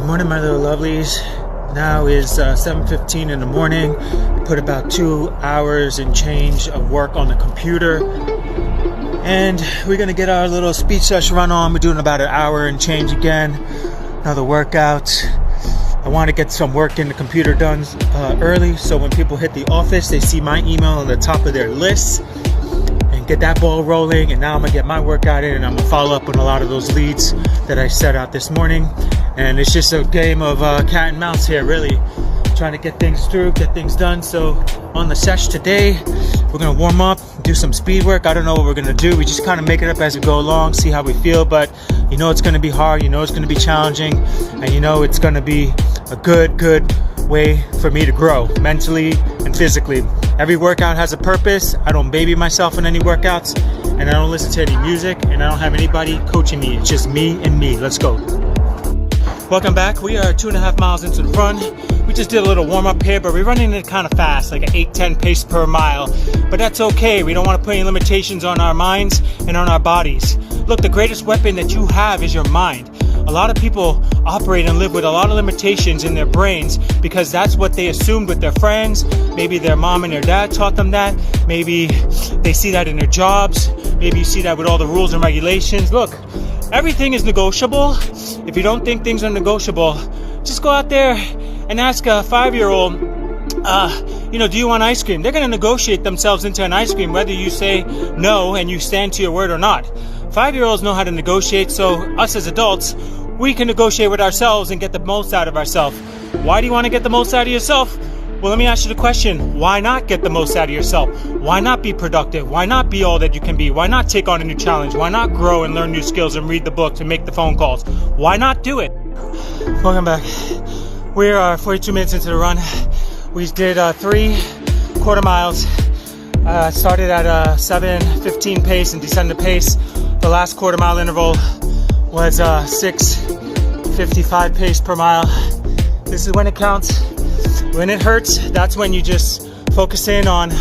Morning, my little lovelies. Now is 7:15 in the morning. I put about 2 hours and change of work on the computer, and we're gonna get our little speech session run on. We're doing about an hour and change again. Another workout. I want to get some work in the computer done early, so when people hit the office, they see my email on the top of their list and get that ball rolling. And now I'm gonna get my workout in, and I'm gonna follow up on a lot of those leads that I set out this morning. And it's just a game of cat and mouse here, really. Trying to get things through, get things done. So on the sesh today, we're gonna warm up, do some speed work. I don't know what we're gonna do. We just kind of make it up as we go along, see how we feel. But you know it's gonna be hard, you know it's gonna be challenging, and you know it's gonna be a good way for me to grow mentally and physically. Every workout has a purpose. I don't baby myself in any workouts, and I don't listen to any music, and I don't have anybody coaching me. It's just me and me. Let's go. Welcome back. We are 2.5 miles into the run. We just did a little warm up here, but we're running it kind of fast, like an 8-10 pace per mile. But that's okay. We don't want to put any limitations on our minds and on our bodies. Look, the greatest weapon that you have is your mind. A lot of people operate and live with a lot of limitations in their brains because that's what they assumed with their friends. Maybe their mom and their dad taught them that. Maybe they see that in their jobs. Maybe you see that with all the rules and regulations. Look, everything is negotiable. If you don't think things are negotiable, just go out there and ask a 5-year-old, do you want ice cream? They're going to negotiate themselves into an ice cream, whether you say no and you stand to your word or not. 5-year-olds know how to negotiate, so us as adults, we can negotiate with ourselves and get the most out of ourselves. Why do you want to get the most out of yourself? Well, let me ask you the question. Why not get the most out of yourself? Why not be productive? Why not be all that you can be? Why not take on a new challenge? Why not grow and learn new skills and read the books and make the phone calls? Why not do it? Welcome back. We are 42 minutes into the run. We did 3 quarter miles. Started at a 7:15 pace and descended pace. The last quarter mile interval was 6:55 pace per mile. This is when it counts. When it hurts, that's when you just focus in on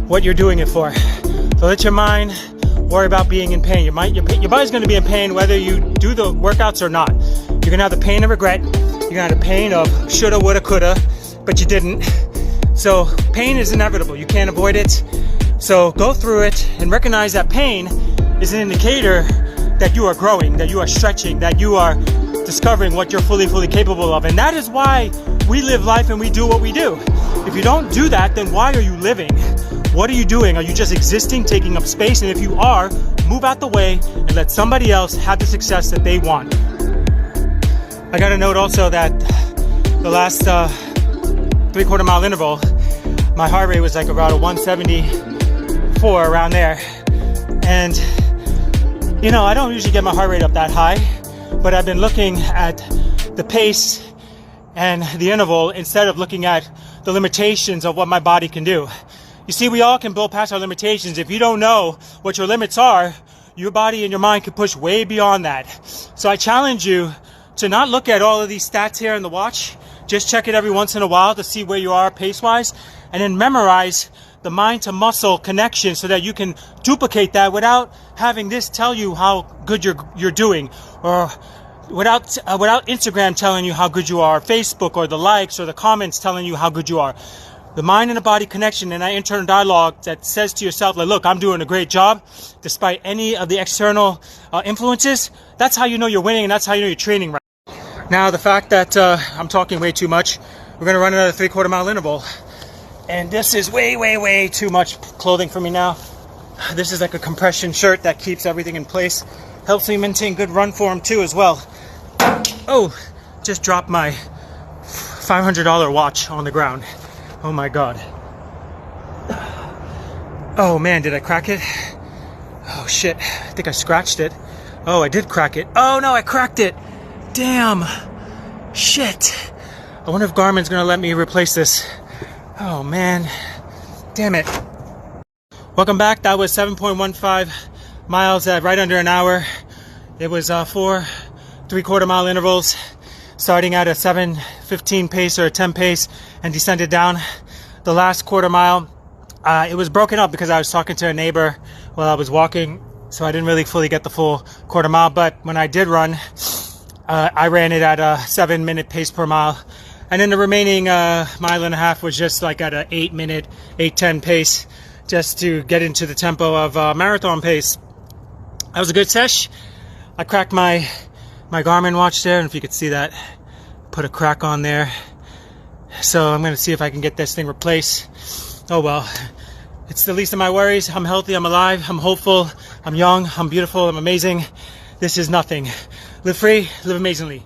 what you're doing it for. So let your mind worry about being in pain. Your body's going to be in pain whether you do the workouts or not. You're going to have the pain of regret. You're going to have the pain of shoulda, woulda, coulda, but you didn't. So pain is inevitable. You can't avoid it. So go through it and recognize that pain is an indicator that you are growing, that you are stretching, that you are discovering what you're fully capable of. And that is why we live life and we do what we do. If you don't do that, then why are you living? What are you doing? Are you just existing, taking up space? And if you are, move out the way and let somebody else have the success that they want. I got to note also that the last 3/4 mile interval, my heart rate was like around a 174, around there. And I don't usually get my heart rate up that high, but I've been looking at the pace and the interval instead of looking at the limitations of what my body can do. You see, we all can blow past our limitations. If you don't know what your limits are, your body and your mind can push way beyond that. So I challenge you to not look at all of these stats here on the watch. Just check it every once in a while to see where you are pace-wise, and then memorize the mind-to-muscle connection so that you can duplicate that without having this tell you how good you're doing, or without Instagram telling you how good you are, Facebook or the likes or the comments telling you how good you are. The mind and the body connection and that internal dialogue that says to yourself, like, look, I'm doing a great job despite any of the external influences. That's how you know you're winning, and that's how you know you're training right. Now, the fact that I'm talking way too much, we're going to run another 3/4 mile interval. And this is way too much clothing for me now. This is like a compression shirt that keeps everything in place. Helps me maintain good run form too as well. Oh, just dropped my $500 watch on the ground. Oh my God. Oh man, did I crack it? Oh shit, I think I scratched it. Oh, I did crack it. Oh no, I cracked it. Damn. Shit. I wonder if Garmin's gonna let me replace this. Oh man, damn it. Welcome back. That was 7.15 miles at right under an hour. It was 4 3/4 mile intervals, starting at a 7:15 pace or a 10 pace, and descended down. The last quarter mile, it was broken up because I was talking to a neighbor while I was walking, so I didn't really fully get the full quarter mile. But when I did run, I ran it at a 7-minute pace per mile. And then the remaining mile and a half was just like at an 8-minute, 8:10 pace, just to get into the tempo of marathon pace. That was a good sesh. I cracked my Garmin watch there, and if you could see that, put a crack on there. So I'm going to see if I can get this thing replaced. Oh well, it's the least of my worries. I'm healthy, I'm alive, I'm hopeful, I'm young, I'm beautiful, I'm amazing. This is nothing. Live free, live amazingly.